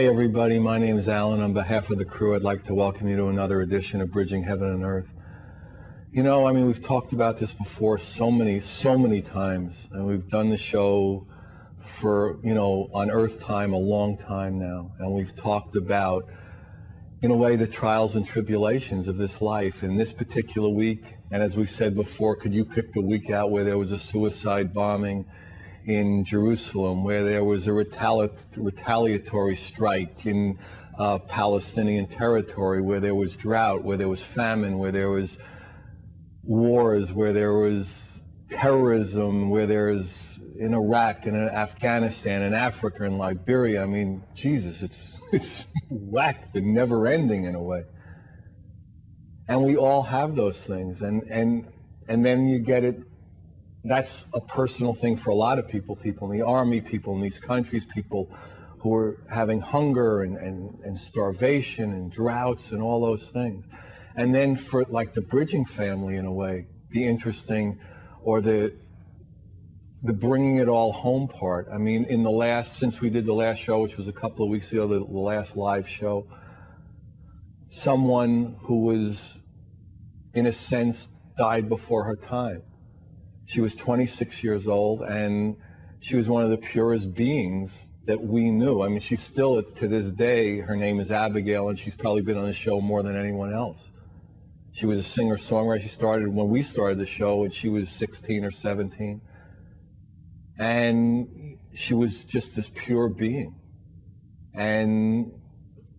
Hi everybody, my name is Alan. On behalf of the crew, I'd like to welcome you to another edition of Bridging Heaven and Earth. You know, I mean, we've talked about this before so many times, and we've done the show for, you know, on Earth time a long time now, and we've talked about, in a way, the trials and tribulations of this life. In this particular week, and as we said before, could you pick the week out where there was a suicide bombing in Jerusalem, where there was a retaliatory strike in Palestinian territory, where there was drought, where there was famine, where there was wars, where there was terrorism, where there's in Iraq and in Afghanistan and Africa and Liberia. I mean, Jesus, it's whacked and never ending in a way. And we all have those things, and then you get it. That's a personal thing for a lot of people in the army, people in these countries, people who are having hunger and starvation and droughts and all those things. And then for like the bridging family, in a way, the interesting, or the bringing it all home part. I mean, since we did the last show, which was a couple of weeks ago, the last live show, someone who was, in a sense, died before her time. She was 26 years old, and she was one of the purest beings that we knew. I mean, she's still, to this day, her name is Abigail, and she's probably been on the show more than anyone else. She was a singer-songwriter. She started when we started the show, and she was 16 or 17. And she was just this pure being. And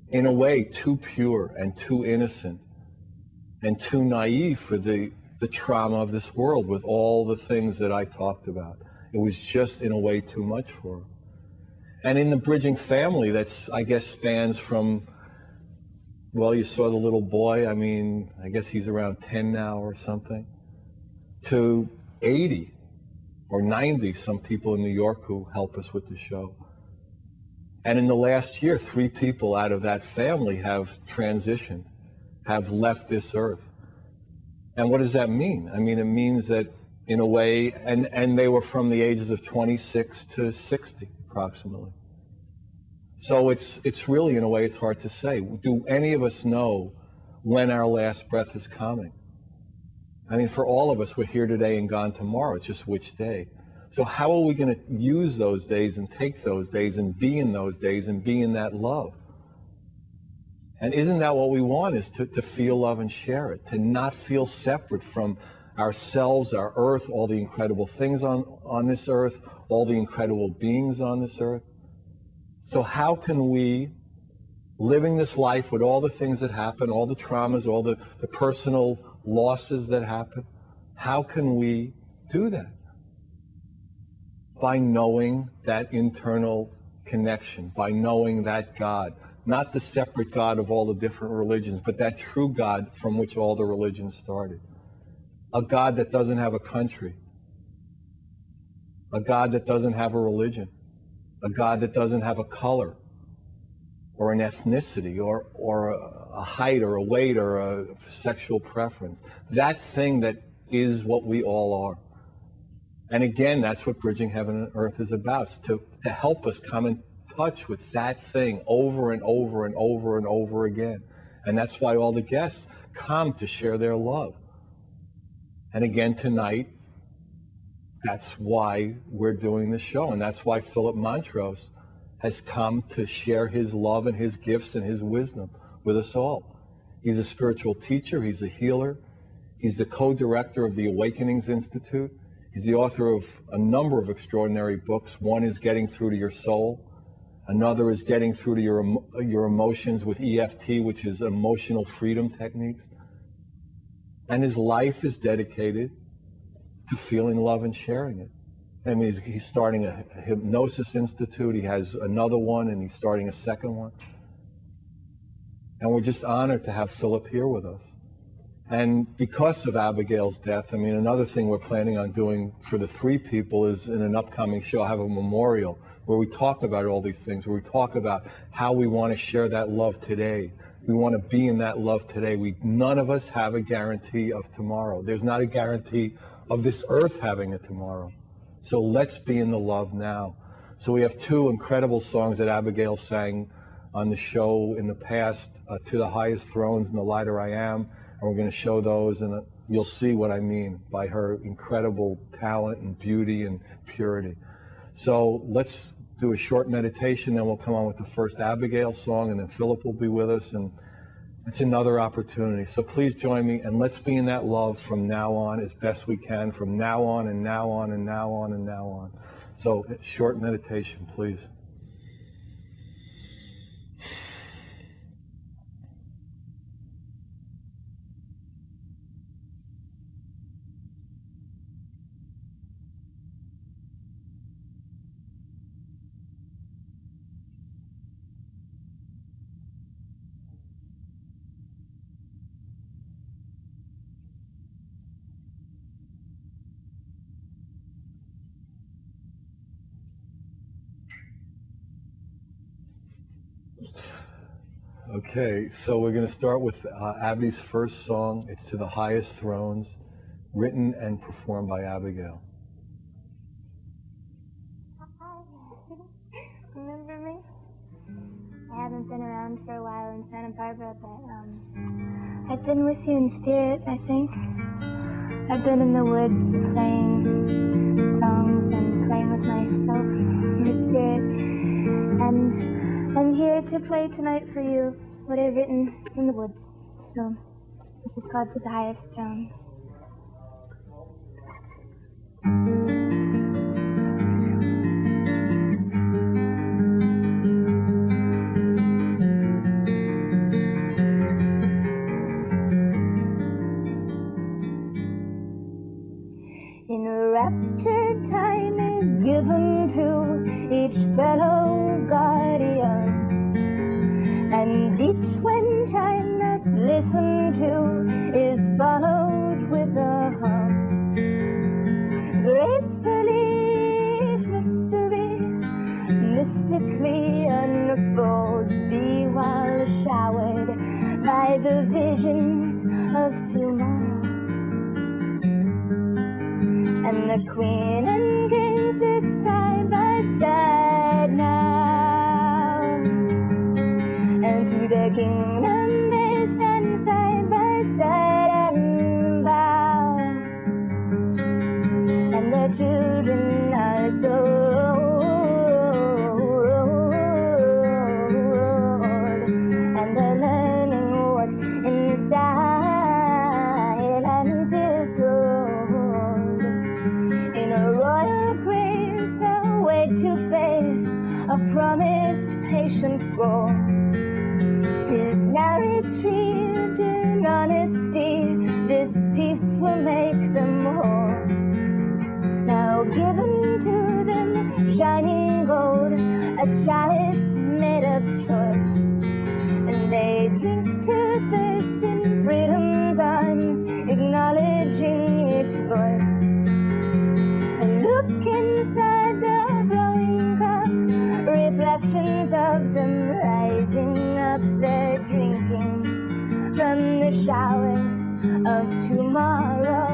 in a way, too pure and too innocent and too naive for the trauma of this world, with all the things that I talked about. It was just, in a way, too much for her. And in the bridging family, that's, I guess, spans from, well, you saw the little boy, I mean, I guess he's around 10 now or something, to 80 or 90, some people in New York who help us with the show. And in the last year, 3 people out of that family have transitioned, have left this earth. And what does that mean? I mean, it means that, in a way, and they were from the ages of 26 to 60, approximately. So it's really, in a way, it's hard to say. Do any of us know when our last breath is coming? I mean, for all of us, we're here today and gone tomorrow. It's just which day. So how are we going to use those days and take those days and be in those days and be in that love? And isn't that what we want, is to feel love and share it, to not feel separate from ourselves, our earth, all the incredible things on this earth, all the incredible beings on this earth? So how can we, living this life with all the things that happen, all the traumas, all the personal losses that happen, how can we do that? By knowing that internal connection, by knowing that God. Not the separate God of all the different religions, but that true God from which all the religions started. A God that doesn't have a country. A God that doesn't have a religion. A God that doesn't have a color or an ethnicity or a height or a weight or a sexual preference. That thing that is what we all are. And again, that's what Bridging Heaven and Earth is about, to help us come in touch with that thing over and over and over and over again. And that's why all the guests come to share their love. And again tonight, that's why we're doing the show, and that's why Phillip Mountrose has come to share his love and his gifts and his wisdom with us all. He's a spiritual teacher, he's a healer, he's the co-director of the Awakenings Institute, he's the author of a number of extraordinary books. One is Getting Through to Your Soul. Another is Getting Through to Your Emotions with EFT, which is emotional freedom techniques. And his life is dedicated to feeling love and sharing it. I mean, he's starting a Hypnosis Institute. He has another one, and he's starting a second one. And we're just honored to have Phillip here with us. And because of Abigail's death, I mean, another thing we're planning on doing for the 3 people is, in an upcoming show, have a memorial where we talk about all these things, where we talk about how we want to share that love today. We want to be in that love today. None of us have a guarantee of tomorrow. There's not a guarantee of this earth having a tomorrow. So let's be in the love now. So we have 2 incredible songs that Abigail sang on the show in the past, To the Highest Thrones and the Lighter I Am, and we're going to show those, and you'll see what I mean by her incredible talent and beauty and purity. So let's do a short meditation, then we'll come on with the first Abigail song, and then Phillip will be with us, and it's another opportunity. So please join me, and let's be in that love from now on as best we can, from now on and now on and now on and now on. So short meditation, please. Okay, so we're going to start with Abby's first song. It's To the Highest Thrones, written and performed by Abigail. Hi. Remember me? I haven't been around for a while in Santa Barbara, but I've been with you in spirit, I think. I've been in the woods playing songs and playing with myself in spirit. And I'm here to play tonight for you what I've written in the woods. So this is called To the Highest Thrones. In a rapture, time is given to each fellow guardian, and each when time that's listened to is followed with a hum. Gracefully each mystery mystically unfolds thee while showered by the visions of tomorrow. And the queen and king sit side by side now, and to the kingdom they stand side by side and bow, and the children are so old, and they're learning what in silence is told. In a royal grace, a way to face a promised patient goal. 'Tis now retrieved in honesty, this peace will make them whole. Now given to them shining gold, a chalice made of choice, and they drink to thirst in freedom's arms, acknowledging each voice. Look inside the glowing cup, reflections of them rising up, they're drinking from the showers of tomorrow.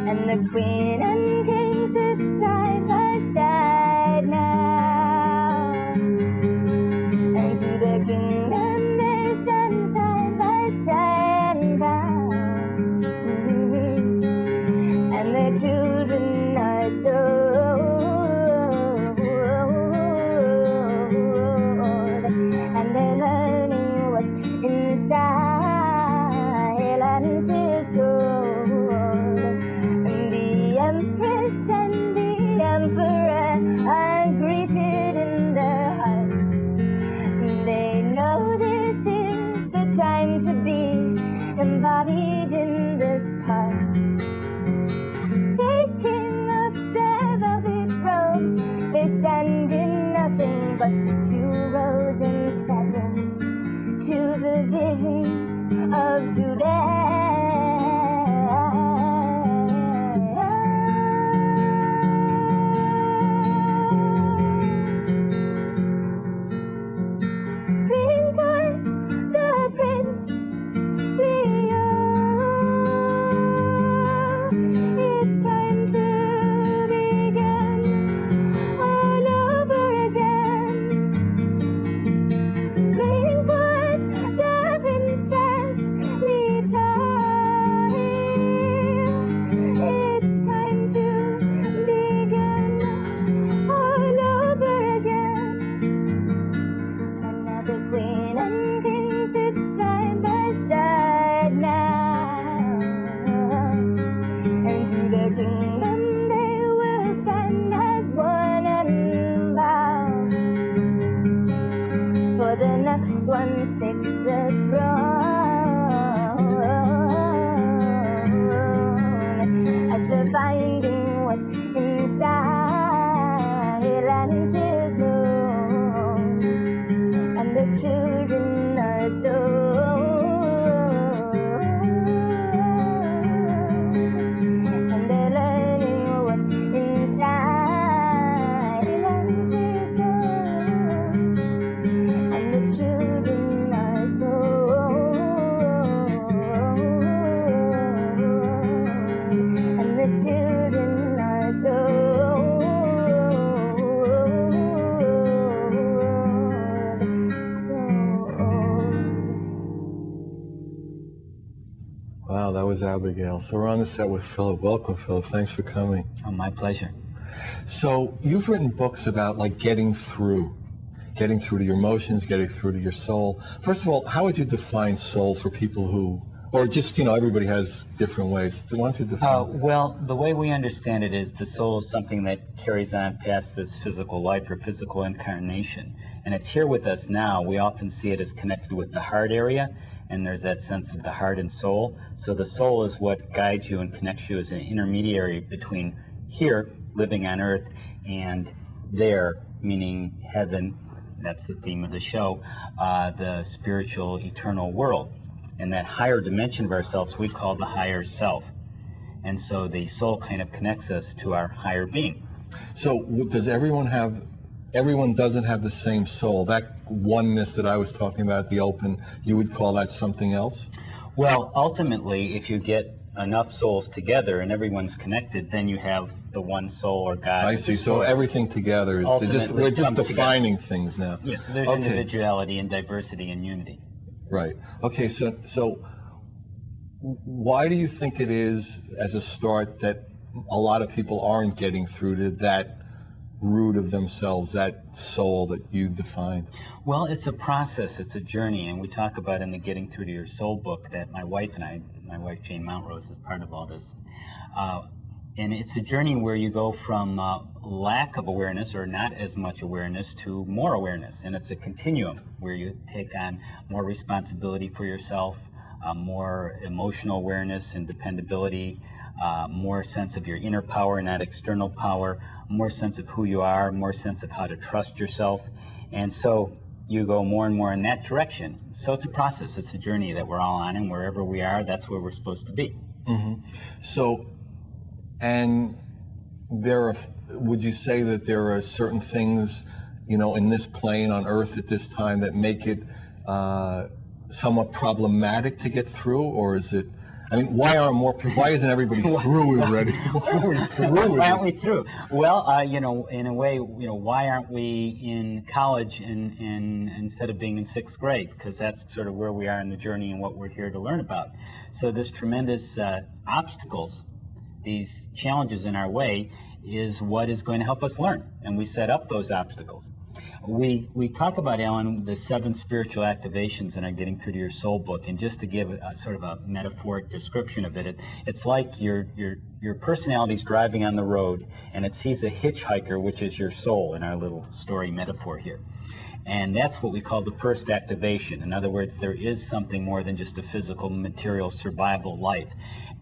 And the queen and king sit side by side now, and to the kingdom they stand side by side and bow. And the children are so old, and they're learning what's inside silence is told. And the empress and the emperor are greeted in their hearts. They know this is the time to be embodied in this part. Taking off their velvet robes, they stand in nothing but 2 rows instead to the visions of today. Bring forth the prince, the before the next one sticks the throne. As they're finding what's inside, and is known, and the children are so. And they're learning what's inside, and is known, and the children are so. And the children are so. Wow, that was Abigail. So we're on the set with Phillip. Welcome, Phillip. Thanks for coming. Oh, my pleasure. So you've written books about like getting through to your emotions, getting through to your soul. First of all, how would you define soul for people who, or just, everybody has different ways. So why don't you define Well, the way we understand it is the soul is something that carries on past this physical life or physical incarnation. And it's here with us now. We often see it as connected with the heart area, and there's that sense of the heart and soul. So the soul is what guides you and connects you as an intermediary between here, living on earth, and there, meaning heaven. That's the theme of the show, the spiritual, eternal world. And that higher dimension of ourselves we call the higher self. And so the soul kind of connects us to our higher being. So does everyone doesn't have the same soul? That oneness that I was talking about at the open, you would call that something else? Well, ultimately, if you get enough souls together and everyone's connected, then you have the one soul or God. I see. So everything together is we're just defining things now. Yes, there's individuality and diversity and unity. Right. Okay, so why do you think it is, as a start, that a lot of people aren't getting through to that root of themselves, that soul that you defined? Well, it's a process, it's a journey, and we talk about in the Getting Through to Your Soul book that my wife Jane Mountrose, is part of all this. And it's a journey where you go from lack of awareness or not as much awareness to more awareness. And it's a continuum where you take on more responsibility for yourself, more emotional awareness and dependability, more sense of your inner power, not external power, more sense of who you are, more sense of how to trust yourself. And so you go more and more in that direction. So it's a process, it's a journey that we're all on, and wherever we are, that's where we're supposed to be. Mm-hmm. So, and would you say that there are certain things, in this plane on Earth at this time that make it somewhat problematic to get through, or is it? I mean, why isn't everybody through already? Why aren't we through? Well, in a way, why aren't we in college and instead of being in 6th grade? Because that's sort of where we are in the journey and what we're here to learn about. So this tremendous obstacles, these challenges in our way, is what is going to help us learn, and we set up those obstacles. We talk about, Alan, the 7 spiritual activations in our Getting Through to Your Soul book, and just to give a sort of a metaphoric description of it, it's like your personality's driving on the road, and it sees a hitchhiker, which is your soul in our little story metaphor here. And that's what we call the first activation. In other words, there is something more than just a physical, material survival life.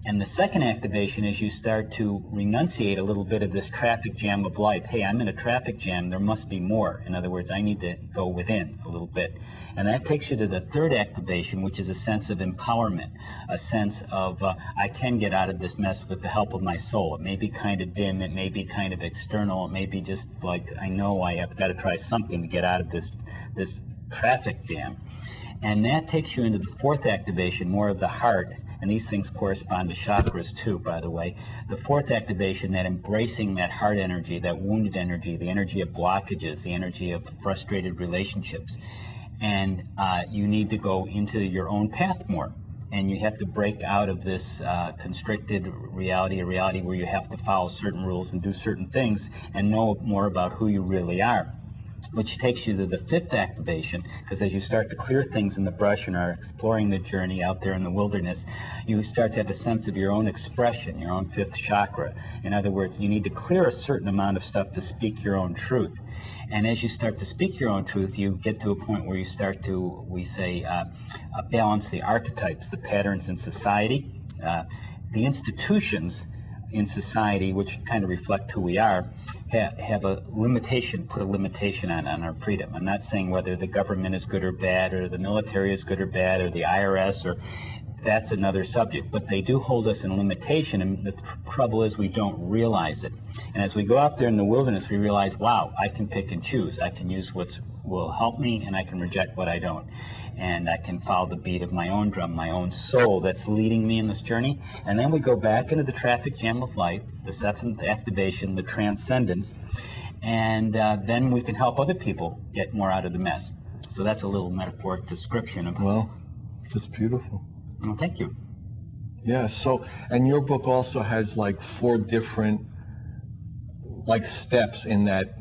And the second activation is you start to renunciate a little bit of this traffic jam of life. Hey, I'm in a traffic jam, there must be more. In other words, I need to go within a little bit. And that takes you to the third activation, which is a sense of empowerment, a sense of I can get out of this mess with the help of my soul. It may be kind of dim, it may be kind of external, it may be just like I know I have got to try something to get out of this traffic jam. And that takes you into the fourth activation, more of the heart. And these things correspond to chakras too, by the way. The fourth activation, that embracing that heart energy, that wounded energy, the energy of blockages, the energy of frustrated relationships. And you need to go into your own path more. And you have to break out of this constricted reality, a reality where you have to follow certain rules and do certain things and know more about who you really are. Which takes you to the fifth activation, because as you start to clear things in the brush and are exploring the journey out there in the wilderness, you start to have a sense of your own expression, your own fifth chakra. In other words, you need to clear a certain amount of stuff to speak your own truth. And as you start to speak your own truth, you get to a point where you start to, we say, balance the archetypes, the patterns in society, the institutions in society, which kind of reflect who we are, have a limitation, put a limitation on our freedom. I'm not saying whether the government is good or bad, or the military is good or bad, or the IRS, or that's another subject, but they do hold us in limitation, and the trouble is we don't realize it. And as we go out there in the wilderness, we realize, wow, I can pick and choose. I can use what will help me, and I can reject what I don't. And I can follow the beat of my own drum, my own soul that's leading me in this journey. And then we go back into the traffic jam of life, the seventh activation, the transcendence, and then we can help other people get more out of the mess. So that's a little metaphoric description of... Well, that's beautiful. Well, thank you. Yeah, so, and your book also has like 4 different like steps in that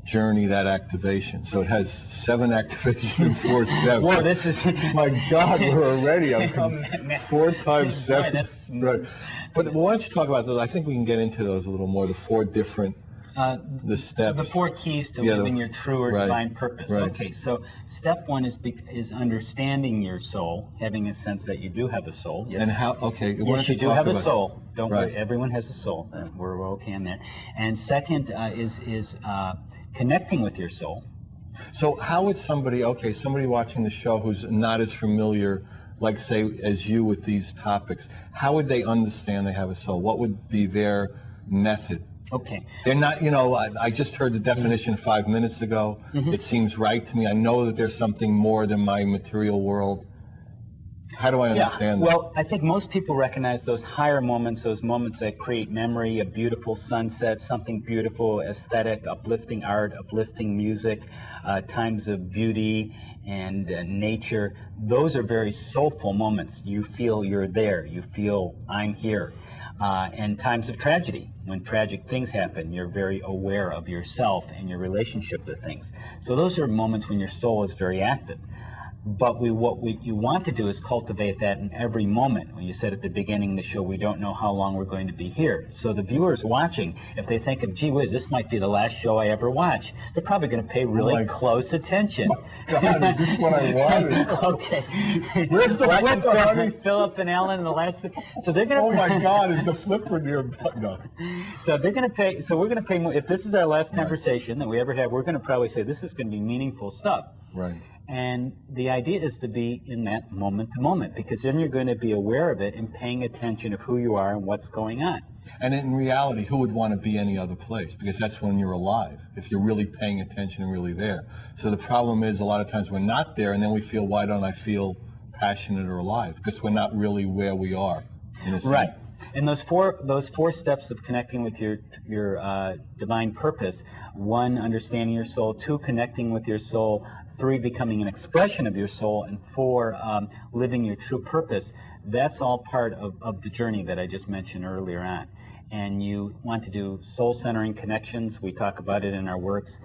journey, that activation. So it has 7 activations and 4 steps. Well, this is... My God, we're already on 4 times 7. That's... Right. But why don't you talk about those? I think we can get into those a little more, the 4 different... the steps. The 4 keys to living your true or divine purpose. Right. Okay, so step 1 is understanding your soul, having a sense that you do have a soul. Yes. And how? Okay. Yes, you do have a soul. Don't right. worry. Everyone has a soul. We're okay in that. And second is connecting with your soul. So how would somebody watching the show who's not as familiar, like say as you with these topics, how would they understand they have a soul? What would be their method? Okay. They're not, I just heard the definition 5 minutes ago. Mm-hmm. It seems right to me. I know that there's something more than my material world. How do I understand that? Well, I think most people recognize those higher moments, those moments that create memory, a beautiful sunset, something beautiful, aesthetic, uplifting art, uplifting music, times of beauty and nature. Those are very soulful moments. You feel you're there. You feel I'm here. And times of tragedy, when tragic things happen, you're very aware of yourself and your relationship to things. So those are moments when your soul is very active. But what you want to do is cultivate that in every moment. When you said at the beginning of the show, we don't know how long we're going to be here. So the viewers watching, if they think of, gee whiz, this might be the last show I ever watch, they're probably going to pay really close attention. God, is this what I wanted? Okay. Where's the flipper, honey? Phillip and Ellen, the last thing. So they're going to... Oh my God, is the flipper near? No. So they're going to pay, so we're going to pay more. If this is our last conversation that we ever have, we're going to probably say this is going to be meaningful stuff. Right. And the idea is to be in that moment to moment, because then you're going to be aware of it and paying attention of who you are and what's going on. And in reality, who would want to be any other place? Because that's when you're alive, if you're really paying attention and really there. So the problem is a lot of times we're not there, and then we feel, why don't I feel passionate or alive? Because we're not really where we are. In a sense. Right. And those four steps of connecting with your divine purpose: 1, understanding your soul; 2, connecting with your soul; 3, becoming an expression of your soul; and 4, living your true purpose. That's all part of the journey that I just mentioned earlier on. And you want to do soul-centering connections. We talk about it in our works.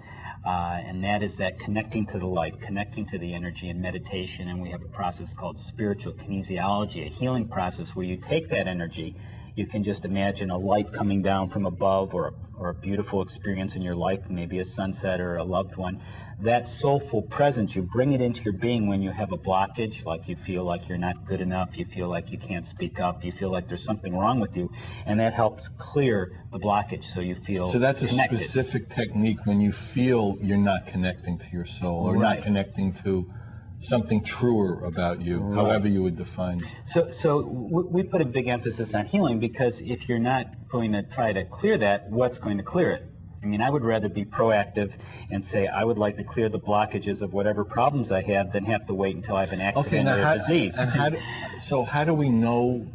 And that is that connecting to the light, connecting to the energy in meditation. And we have a process called spiritual kinesiology, a healing process where you take that energy. You can just imagine a light coming down from above, or a beautiful experience in your life, maybe a sunset or a loved one. That soulful presence, you bring it into your being when you have a blockage, like you feel like you're not good enough, you feel like you can't speak up, you feel like there's something wrong with you, and that helps clear the blockage so you feel So that's connected. A specific technique when you feel you're not connecting to your soul, or Right. not connecting to something truer about you, Right. however you would define it. So we put a big emphasis on healing, because if you're not going to try to clear that, what's going to clear it? I mean, I would rather be proactive and say, I would like to clear the blockages of whatever problems I have than have to wait until I have an accident or a disease. And how do we know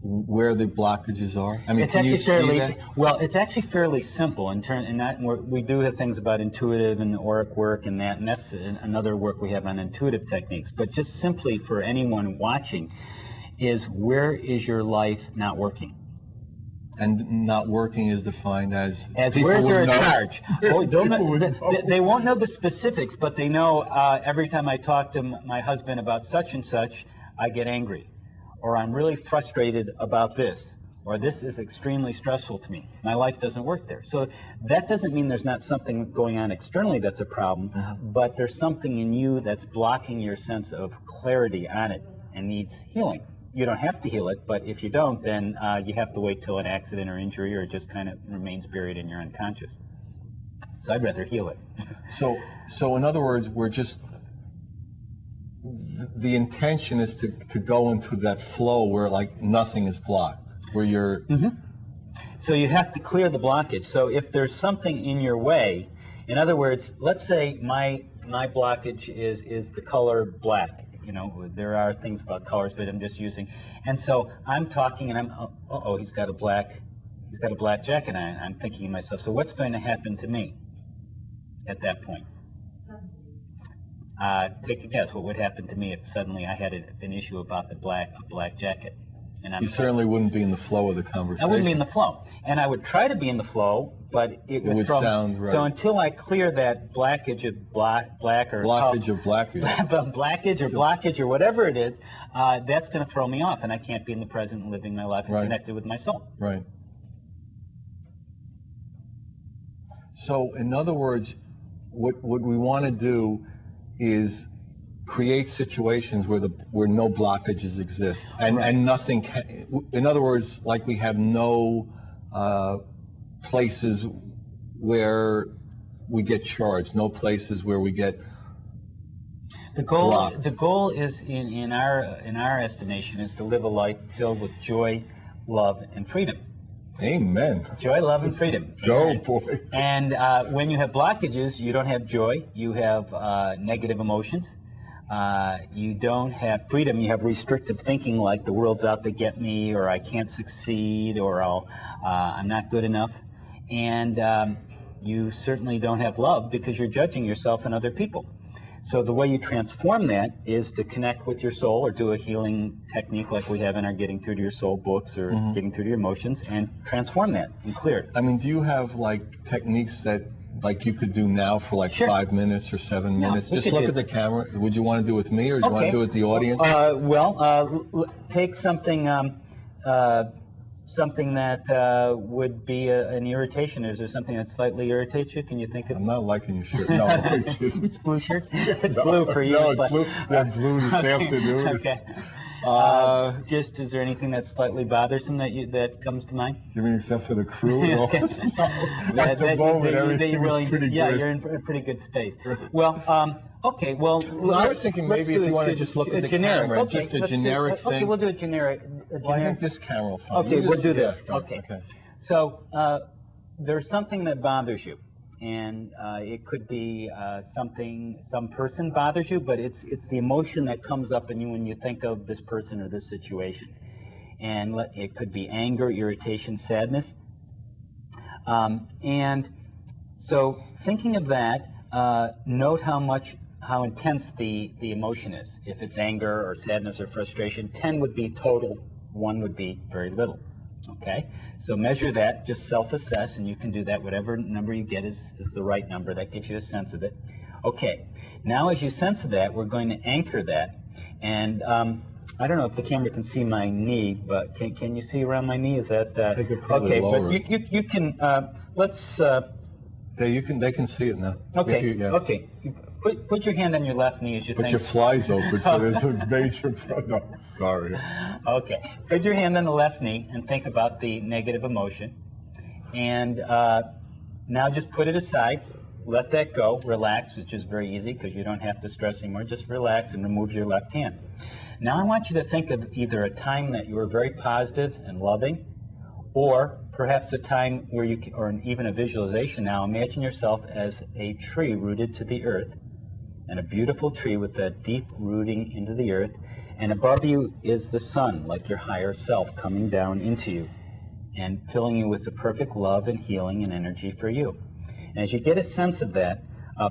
where the blockages are? I mean, It's can actually you see that? it's actually fairly simple we do have things about intuitive and auric work and that's another work we have on intuitive techniques. But just simply for anyone watching, is where is your life not working? And not working is defined as where's there a know. charge? They won't know the specifics, but they know every time I talk to my husband about such and such, I get angry, or I'm really frustrated about this, or this is extremely stressful to me. My life doesn't work there. So that doesn't mean there's not something going on externally that's a problem, but there's something in you that's blocking your sense of clarity on it and needs healing. You don't have to heal it, but if you don't, then you have to wait till an accident or injury, or it just kind of remains buried in your unconscious. So I'd rather heal it. So in other words, the intention is to go into that flow where like nothing is blocked, where you're... So you have to clear the blockage. So if there's something in your way, in other words, let's say my blockage is the color black. You know, there are things about colors, but I'm just using. And so I'm talking, and I'm, he's got a black jacket on. I'm thinking to myself, so what's going to happen to me at that point? Take a guess. What would happen to me if suddenly I had an issue about a black jacket? And You certainly wouldn't be in the flow of the conversation. I wouldn't be in the flow, and I would try to be in the flow, but it would sound right. So until I clear that blockage of blackage or blockage or whatever it is, that's going to throw me off, and I can't be in the present and living my life and connected with my soul. Right. So, in other words, what we want to do is create situations where no blockages exist, and nothing can. In other words, like we have no places where we get charged, no places where we get blocked. The goal is in our estimation is to live a life filled with joy, love, and freedom. Amen. Joy, love, and freedom. Go, boy. And when you have blockages, you don't have joy. You have negative emotions. You don't have freedom. You have restrictive thinking, like the world's out to get me, or I can't succeed, or I'm not good enough. And you certainly don't have love because you're judging yourself and other people. So the way you transform that is to connect with your soul, or do a healing technique like we have in our Getting Through to Your Soul books, or Getting Through to Your Emotions, and transform that and clear it. I mean, do you have like techniques that like you could do now for like 5 minutes or 7 minutes? Just look at the camera. Would you want to do it with me, or do you want to do it with the audience? Take something that would be an irritation. Is there something that slightly irritates you? Can you think of? I'm not liking your shirt. No. It's blue shirt? It's blue for you. No, it's blue. That blue this afternoon. Okay. Is there anything that's slightly bothersome that comes to mind? You mean except for the crew? No. At the moment, everything is pretty good. Yeah, you're in a pretty good space. Well, okay, well... I was thinking maybe if you want to just look at the camera, just a generic thing. Okay, we'll do a generic... Well, I think this camera will find. Okay, we'll do this. Yeah, okay. So, there's something that bothers you. And it could be some person bothers you, but it's the emotion that comes up in you when you think of this person or this situation. And it could be anger, irritation, sadness. And so thinking of that, note how intense the emotion is. If it's anger or sadness or frustration, 10 would be total, 1 would be very little. Okay, so measure that, just self-assess, and you can do that. Whatever number you get is the right number. That gives you a sense of it. Okay, now as you sense that, we're going to anchor that. And I don't know if the camera can see my knee, but can you see around my knee? Is that okay? Lower. But you can let's. They can see it now. Okay. Okay. Put your hand on your left knee as you think. But your fly's open, so there's a major problem. No, sorry. Okay. Put your hand on the left knee and think about the negative emotion. And now just put it aside. Let that go. Relax, which is very easy because you don't have to stress anymore. Just relax and remove your left hand. Now I want you to think of either a time that you were very positive and loving, or perhaps a time where or even a visualization now. Imagine yourself as a tree rooted to the earth, and a beautiful tree with that deep rooting into the earth, and above you is the sun, like your higher self, coming down into you and filling you with the perfect love and healing and energy for you. And as you get a sense of that,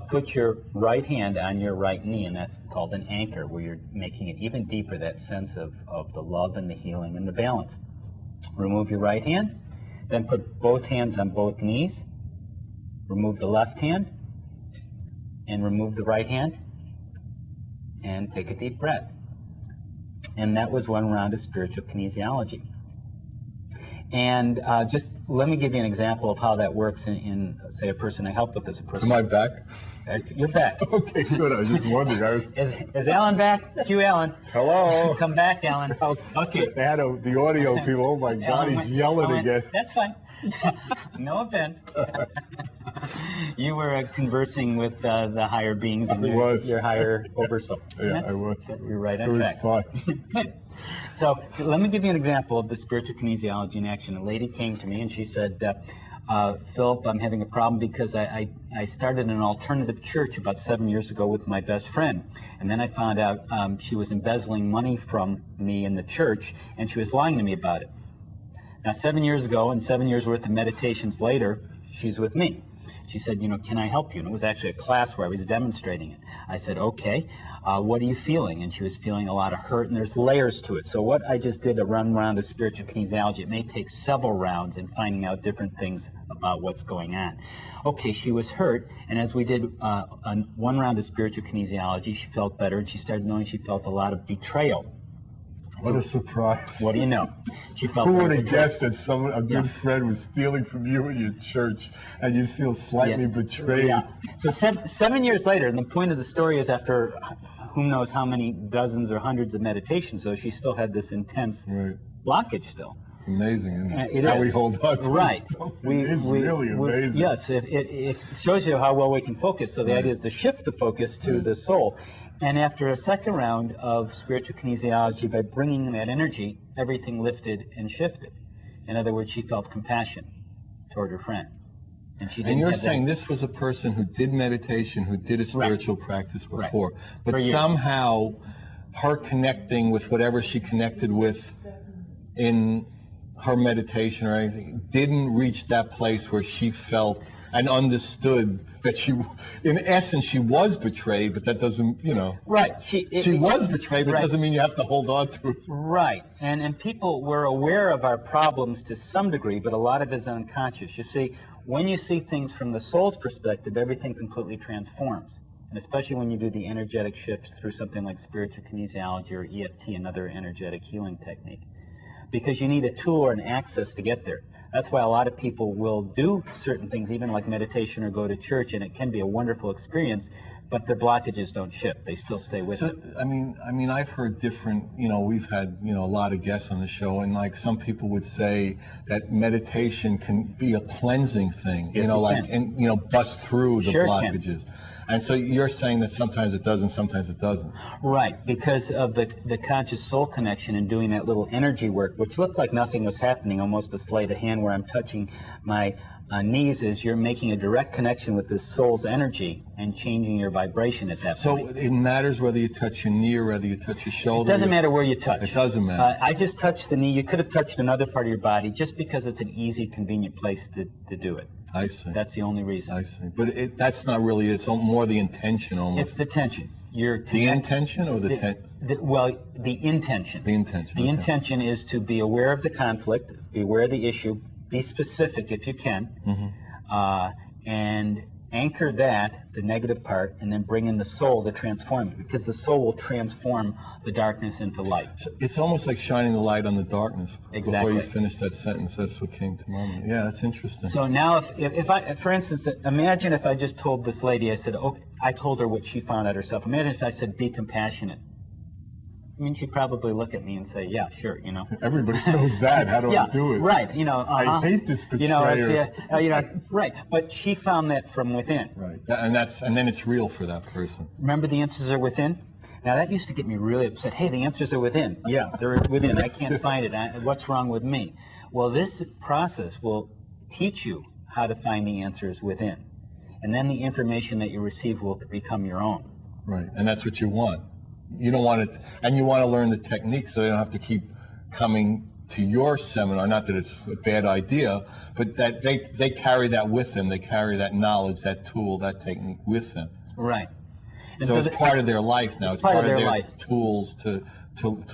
put your right hand on your right knee, and that's called an anchor, where you're making it even deeper, that sense of the love and the healing and the balance. Remove your right hand, then put both hands on both knees. Remove the left hand, and remove the right hand, and take a deep breath. And that was one round of spiritual kinesiology. And just let me give you an example of how that works in say, a person I help with as a person. Am I back? You're back. Okay, good. I was just wondering. Is Alan back? Cue Alan. Hello. Come back, Alan. Okay. They had the audio people. Oh my God, he's yelling again. That's fine. No offense. You were conversing with the higher beings and your higher oversoul. Yeah, I was. You're right on track. It was fun. Good. So let me give you an example of the spiritual kinesiology in action. A lady came to me and she said, Philip, I'm having a problem because I started an alternative church about 7 years ago with my best friend. And then I found out she was embezzling money from me in the church, and she was lying to me about it. Now, 7 years ago, and 7 years worth of meditations later, she's with me. She said, can I help you? And it was actually a class where I was demonstrating it. I said, okay, what are you feeling? And she was feeling a lot of hurt, and there's layers to it. So what I just did, a round of spiritual kinesiology, it may take several rounds in finding out different things about what's going on. Okay, she was hurt, and as we did one round of spiritual kinesiology, she felt better, and she started knowing she felt a lot of betrayal. What a surprise. What do you know? She felt Who would have guessed that a good friend was stealing from you in your church and you feel slightly betrayed? Yeah. So 7 years later, and the point of the story is after who knows how many dozens or hundreds of meditations, so she still had this intense blockage still. It's amazing, isn't it? How we hold on to right. It's really amazing. Yes, it shows you how well we can focus. So the idea is to shift the focus to the soul. And after a second round of spiritual kinesiology, by bringing that energy, everything lifted and shifted. In other words, she felt compassion toward her friend. And you're saying this was a person who did meditation, who did a spiritual practice before, but somehow her connecting with whatever she connected with in her meditation or anything didn't reach that place where she felt and understood that in essence, she was betrayed, but that doesn't, Right. She was betrayed, but it doesn't mean you have to hold on to it. Right. And people were aware of our problems to some degree, but a lot of it is unconscious. You see, when you see things from the soul's perspective, everything completely transforms. And especially when you do the energetic shift through something like spiritual kinesiology or EFT, another energetic healing technique. Because you need a tool or an access to get there. That's why a lot of people will do certain things, even like meditation or go to church, and it can be a wonderful experience, but their blockages don't shift. They still stay with it. I mean, I've heard different, we've had, a lot of guests on the show, and like some people would say that meditation can be a cleansing thing, Yes, and bust through the blockages. Can. And so you're saying that sometimes it does and sometimes it doesn't. Right, because of the conscious soul connection and doing that little energy work, which looked like nothing was happening, almost a sleight of hand where I'm touching my knees, is you're making a direct connection with this soul's energy and changing your vibration at that point. So it matters whether you touch your knee or whether you touch your shoulder? It doesn't matter where you touch. It doesn't matter. I just touched the knee. You could have touched another part of your body just because it's an easy, convenient place to do it. I see. That's the only reason. I see. But that's not really, it's more the intention almost. It's the tension. The intention or the intention. The intention. The intention is to be aware of the conflict, be aware of the issue, be specific if you can, and anchor that, the negative part, and then bring in the soul to transform it, because the soul will transform the darkness into light. So it's almost like shining the light on the darkness. Exactly. Before you finish that sentence, that's what came to my mind. Yeah, that's interesting. So now, if I, for instance, imagine if I just told this lady, I said, I told her what she found out herself. Imagine if I said, be compassionate. I mean, she'd probably look at me and say, yeah, sure, Everybody knows that. How do I do it? Right, I hate this betrayer. Right. But she found that from within. Right. And then it's real for that person. Remember, the answers are within? Now, that used to get me really upset. Hey, the answers are within. Yeah, they're within. I can't find it. What's wrong with me? Well, this process will teach you how to find the answers within. And then the information that you receive will become your own. Right. And that's what you want. You don't want it, and you want to learn the technique so they don't have to keep coming to your seminar. Not that it's a bad idea, but that they carry that with them. They carry that knowledge, that tool, that technique with them. Right. And so it's part of their life now. It's part of their life. Tools to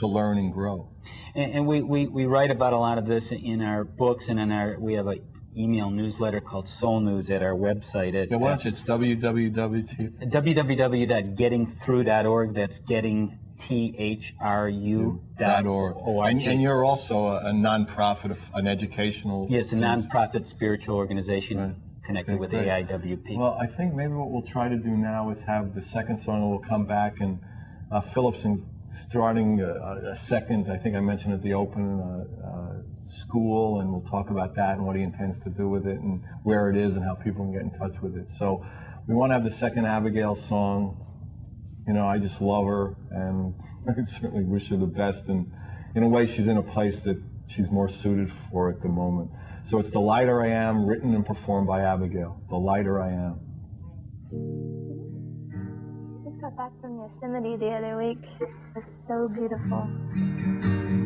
learn and grow. And we write about a lot of this in our books, and we have a email newsletter called Soul News at our website at why don't you, it's www.gettingthru.org. That's getting THRU.org. And you're also a nonprofit, an educational... Yes, a nonprofit spiritual organization connected with great. AIWP. Well, I think maybe what we'll try to do now is have the second song, and we'll come back, and Phillip's starting a second, I think I mentioned at the open, school, and we'll talk about that and what he intends to do with it and where it is and how people can get in touch with it. So we want to have the second Abigail song. You know, I just love her, and I certainly wish her the best, and in a way she's in a place that she's more suited for at the moment. So it's The Lighter I Am, written and performed by Abigail. The Lighter I Am. Just got back from Yosemite the other week. It was so beautiful.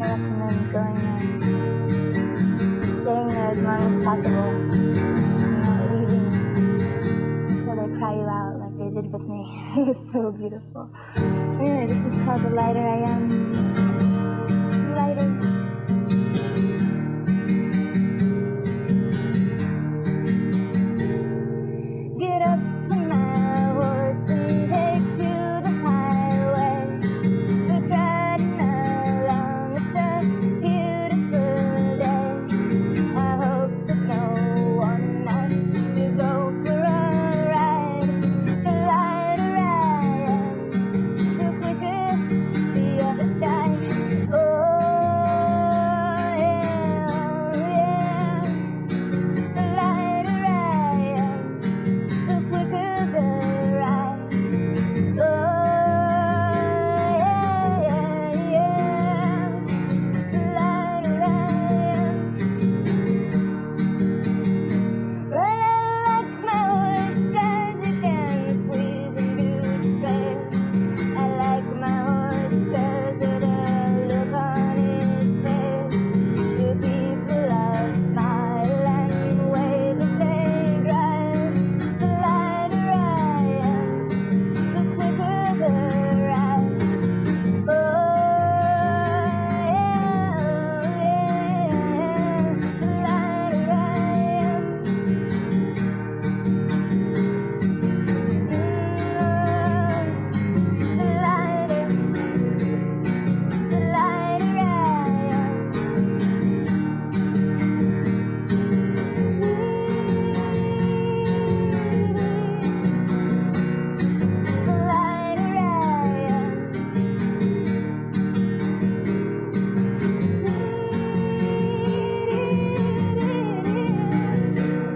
I recommend going there. Staying there as long as possible. Not leaving until they cry you out like they did with me. It was so beautiful. Anyway, this is called The Lighter I Am. Lighter. Get up from my horse and take to the highway. We're riding along, it's a beautiful day. I hope that no one wants to go for a ride. The lighter I am, the quicker the other side. Oh yeah, the lighter I am, the quicker the ride. Oh, yeah, the lighter I am. Well, I like my horse 'cause he can squeeze and do space. I like my horse 'cause of the look on his face. The people all smile and wave as they drive. The lighter I am, the quicker the ride. Oh, yeah, the lighter I am. The lighter I am. The lighter I am.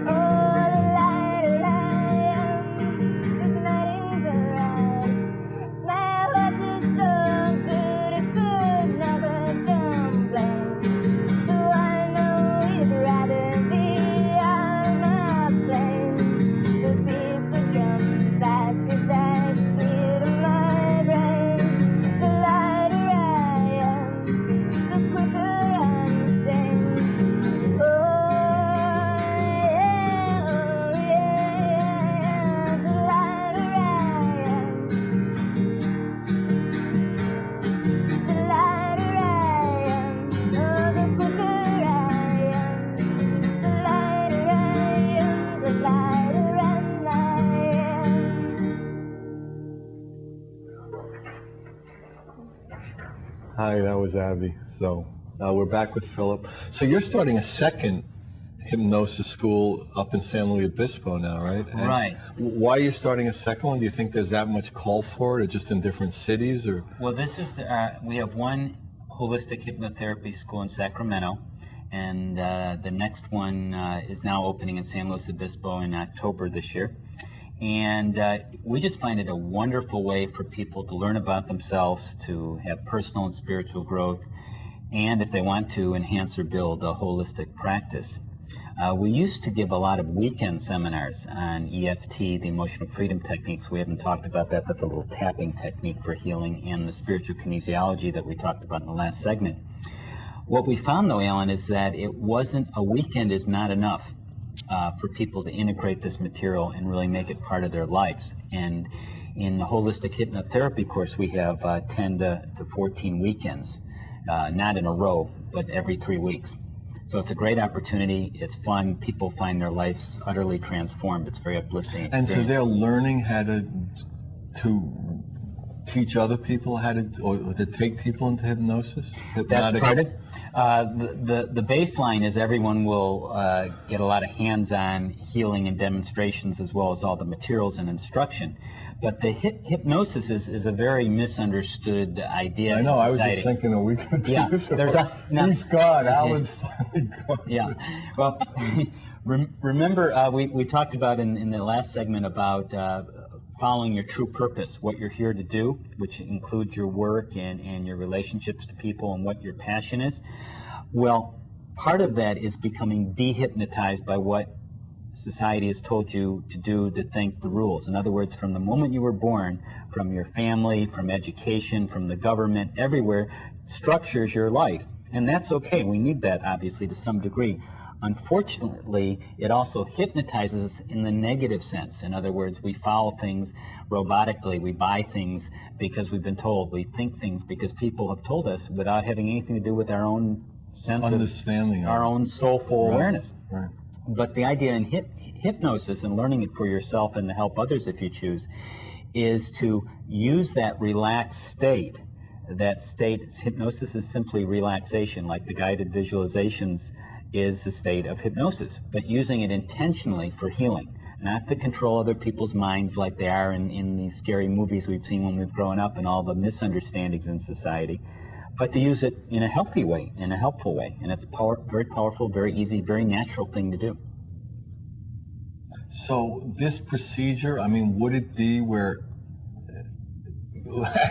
Oh, the lighter I am, igniting the ride. My horse is so good it could never complain. So I know he'd rather be on my plane. The people jump back as I steer to my brain. The lighter I am, the quicker I'm sane. Oh yeah, the lighter I am. The lighter I am, oh the quicker I am. The lighter I am, the lighter and I am. Hi, that was Abby. So we're back with Phillip. So you're starting a second hypnosis school up in San Luis Obispo now, right? And Right. why are you starting a second one? Do you think there's that much call for it, or just in different cities, or? Well, this is we have one holistic hypnotherapy school in Sacramento, and the next one is now opening in San Luis Obispo in October this year. And we just find it a wonderful way for people to learn about themselves, to have personal and spiritual growth, and if they want to, enhance or build a holistic practice. We used to give a lot of weekend seminars on EFT, the emotional freedom techniques. We haven't talked about that. That's a little tapping technique for healing, and the spiritual kinesiology that we talked about in the last segment. What we found, though, Alan, is that a weekend is not enough for people to integrate this material and really make it part of their lives. And in the holistic hypnotherapy course, we have 10 to 14 weekends, not in a row, but every 3 weeks. So it's a great opportunity. It's fun. People find their lives utterly transformed. It's very uplifting And experience. so they're learning how to teach other people how to, or to take people into hypnosis? That's part of it. The baseline is everyone will get a lot of hands-on healing and demonstrations, as well as all the materials and instruction. But the hypnosis is a very misunderstood idea. I know. In I was society. just thinking that we could do this. He's gone. Alan's finally gone. Yeah. Well, remember we talked about in the last segment about following your true purpose, what you're here to do, which includes your work and your relationships to people and what your passion is. Well, part of that is becoming dehypnotized by what society has told you to do, to think the rules. In other words, from the moment you were born, from your family, from education, from the government, everywhere, structures your life. And that's okay. We need that, obviously, to some degree. Unfortunately, it also hypnotizes us in the negative sense. In other words, we follow things robotically. We buy things because we've been told. We think things because people have told us without having anything to do with our own sense understanding of our own soulful awareness. Right. But the idea in hypnosis and learning it for yourself and to help others if you choose is to use that relaxed state. That state, hypnosis is simply relaxation, like the guided visualizations is the state of hypnosis, but using it intentionally for healing, not to control other people's minds like they are in these scary movies we've seen when we've grown up and all the misunderstandings in society, but to use it in a healthy way, in a helpful way. And it's very powerful, very easy, very natural thing to do. So this procedure, I mean, would it be where,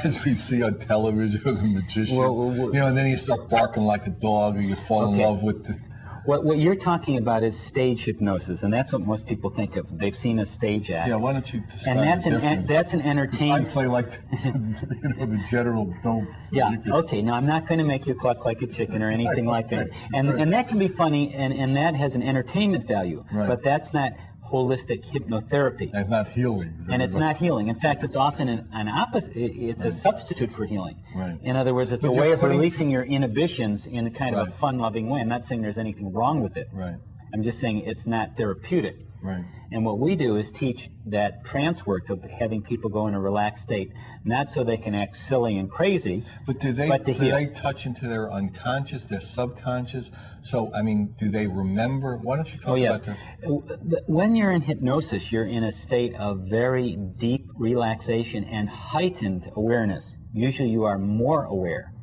as we see on television, the magician, and then you start barking like a dog, or you fall in love with the... What you're talking about is stage hypnosis, and that's what most people think of. They've seen a stage act. Yeah, why don't you describe And that's an entertainment. I play like the general dope. So yeah, okay. Now, I'm not going to make you cluck like a chicken or anything like that. And that can be funny, and that has an entertainment value. Right. But that's not holistic hypnotherapy. And not healing. And it's not healing. In fact, it's often an opposite. It's a substitute for healing. Right. In other words, it's a way of releasing your inhibitions in a kind of a fun-loving way. I'm not saying there's anything wrong with it. Right. I'm just saying it's not therapeutic. Right. And what we do is teach that trance work of having people go in a relaxed state, not so they can act silly and crazy, but do they touch into their unconscious, their subconscious? So, I mean, do they remember? Why don't you talk about that? When you're in hypnosis, you're in a state of very deep relaxation and heightened awareness. Usually you are more aware.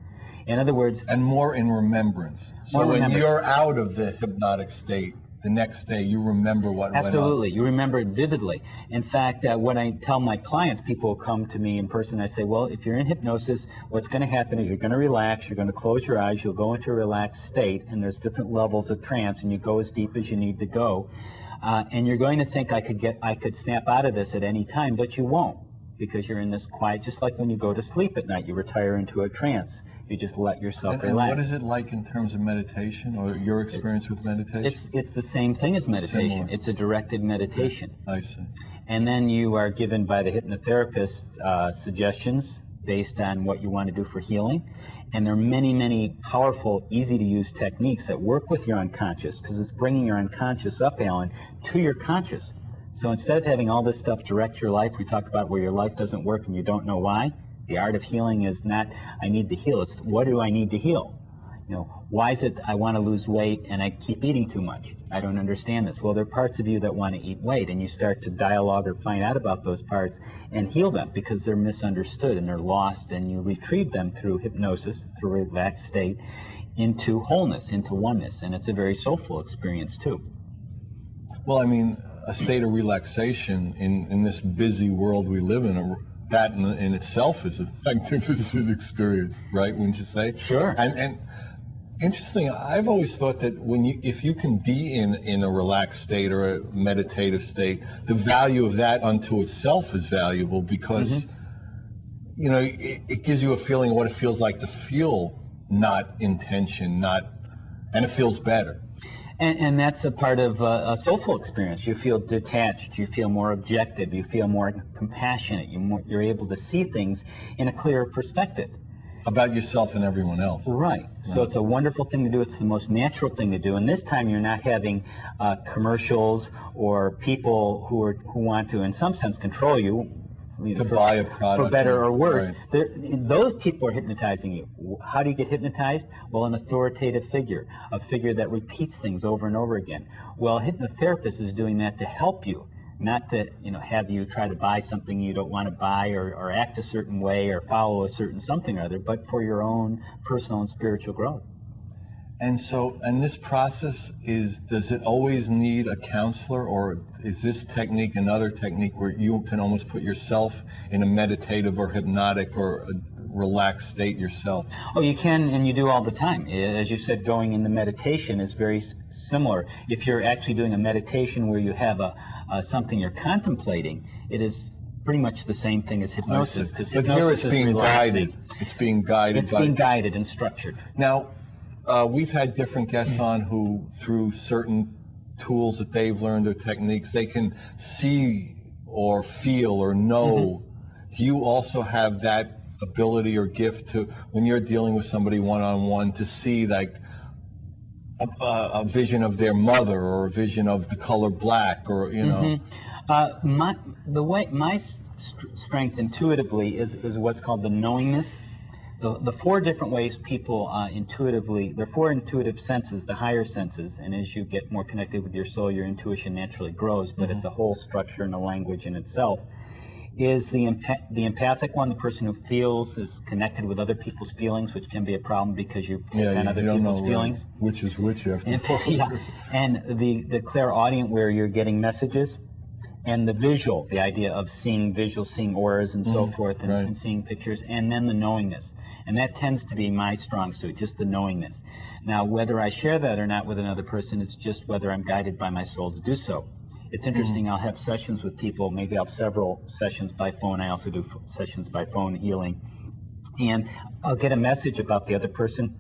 In other words... And more in remembrance. So when you're out of the hypnotic state, the next day you remember what went on. Absolutely. You remember it vividly. In fact, when I tell my clients, people come to me in person, I say, well, if you're in hypnosis, what's going to happen is you're going to relax, you're going to close your eyes, you'll go into a relaxed state, and there's different levels of trance, and you go as deep as you need to go. And you're going to think I could snap out of this at any time, but you won't, because you're in this quiet, just like when you go to sleep at night, you retire into a trance. You just let yourself relax. And what is it like in terms of meditation, or your experience with meditation? It's the same thing as meditation. Similar. It's a directed meditation. I see. And then you are given by the hypnotherapist suggestions based on what you want to do for healing. And there are many, many powerful, easy-to-use techniques that work with your unconscious, because it's bringing your unconscious up, Alan, to your conscious. So instead of having all this stuff direct your life, we talked about where your life doesn't work and you don't know why. The art of healing is not, I need to heal. It's, what do I need to heal? You know, why is it I want to lose weight and I keep eating too much? I don't understand this. Well, there are parts of you that want to eat weight, and you start to dialogue or find out about those parts and heal them because they're misunderstood and they're lost, and you retrieve them through hypnosis, through a relaxed state, into wholeness, into oneness. And it's a very soulful experience too. Well, I mean, a state of relaxation in this busy world we live in, that in itself is a magnificent experience, right? Wouldn't you say? Sure. And interesting, I've always thought that if you can be in a relaxed state or a meditative state, the value of that unto itself is valuable because, you know, it gives you a feeling of what it feels like to feel not in tension, and it feels better. And that's a part of a soulful experience. You feel detached, you feel more objective, you feel more compassionate, you're able to see things in a clearer perspective. About yourself and everyone else. Right. So it's a wonderful thing to do. It's the most natural thing to do. And this time you're not having commercials or people who want to, in some sense, control you to buy a product, for better or worse. right. Those people are hypnotizing you. How do you get hypnotized? Well, an authoritative figure, a figure that repeats things over and over again. Well, a hypnotherapist is doing that to help you, not to have you try to buy something you don't want to buy, or act a certain way, or follow a certain something or other, but for your own personal and spiritual growth. And so, and this process does it always need a counselor, or is this technique another technique where you can almost put yourself in a meditative or hypnotic or a relaxed state yourself? Oh, you can, and you do all the time. As you said, going into meditation is very similar. If you're actually doing a meditation where you have something you're contemplating, it is pretty much the same thing as hypnosis. But here it's being guided. It's being guided. It's being guided and structured. Now, we've had different guests on who, through certain tools that they've learned or techniques, they can see or feel or know. Do you also have that ability or gift to, when you're dealing with somebody one-on-one, to see like a vision of their mother, or a vision of the color black, or My strength intuitively is what's called the knowingness. The four different ways people intuitively, there are four intuitive senses, the higher senses, and as you get more connected with your soul, your intuition naturally grows, but it's a whole structure and a language in itself. Is the empathic one, the person who feels, is connected with other people's feelings, which can be a problem because you take on other people's feelings. Which is which after. And the clairaudient, where you're getting messages. And the visual, the idea of seeing visuals, seeing auras and so forth, and seeing pictures, and then the knowingness. And that tends to be my strong suit, just the knowingness. Now, whether I share that or not with another person, it's just whether I'm guided by my soul to do so. It's interesting, I'll have sessions with people, maybe I'll have several sessions by phone. I also do sessions by phone healing. And I'll get a message about the other person,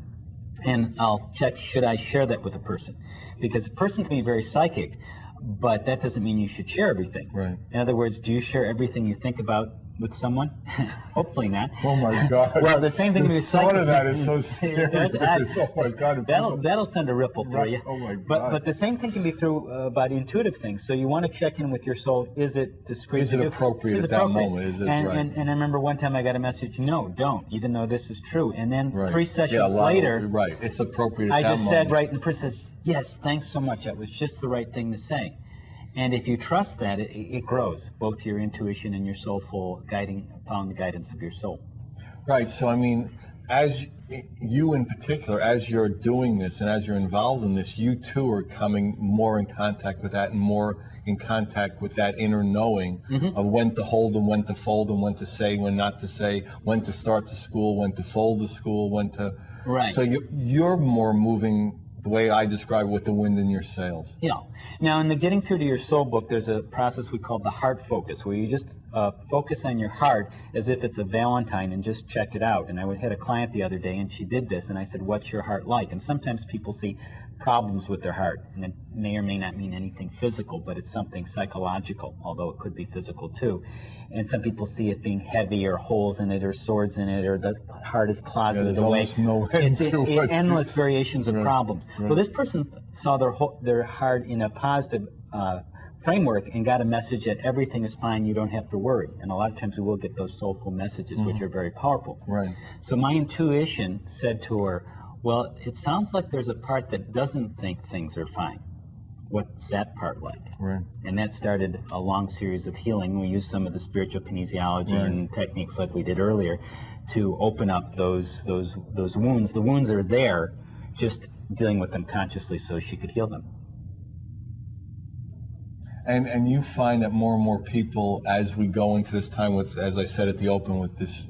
and I'll check, should I share that with a person? Because a person can be very psychic, but that doesn't mean you should share everything. Right. In other words, do you share everything you think about with someone? Hopefully not. Oh my God. Well, the same thing with psychic. The thought of that is so scary. Oh my God. That'll send a ripple through you. Oh my God. But the same thing can be through about intuitive things. So you want to check in with your soul. Is it discreet? Is it appropriate at that moment? Is it right? And I remember one time I got a message, no, don't, even though this is true. And then 3 sessions later, it's appropriate at I that just moment. said, right, and the person says, yes, thanks so much. That was just the right thing to say. And if you trust that, it grows, both your intuition and your soulful following the guidance of your soul. Right. So, I mean, as you in particular, as you're doing this and as you're involved in this, you too are coming more in contact with that, and more in contact with that inner knowing of when to hold and when to fold, and when to say, when not to say, when to start the school, when to fold the school, when to... Right. So you're more moving the way I describe it, with the wind in your sails. Yeah. Now, in the Getting Through to Your Soul book, there's a process we call the heart focus, where you just focus on your heart as if it's a Valentine and just check it out. And I had a client the other day, and she did this, and I said, what's your heart like? And sometimes people see problems with their heart, and it may or may not mean anything physical, but it's something psychological, although it could be physical too. And some people see it being heavy, or holes in it, or swords in it, or the heart is closeted away. It's endless variations of problems. Right. Well, this person saw their heart in a positive framework and got a message that everything is fine, you don't have to worry. And a lot of times we will get those soulful messages, which are very powerful. Right. So my intuition said to her, well, it sounds like there's a part that doesn't think things are fine. What's that part like? Right. And that started a long series of healing. We used some of the spiritual kinesiology and techniques like we did earlier to open up those wounds. The wounds are there, just dealing with them consciously so she could heal them. And you find that more and more people, as we go into this time with, as I said at the open, with this,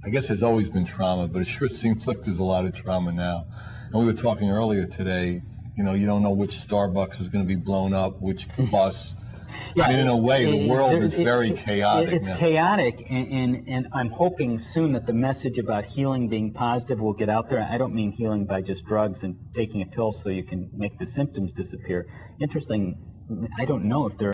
I guess there's always been trauma, but it sure seems like there's a lot of trauma now. And we were talking earlier today, you don't know which Starbucks is going to be blown up, which bus. I mean, in a way, the world is very chaotic. It's chaotic, and I'm hoping soon that the message about healing being positive will get out there. I don't mean healing by just drugs and taking a pill so you can make the symptoms disappear. Interesting, I don't know if there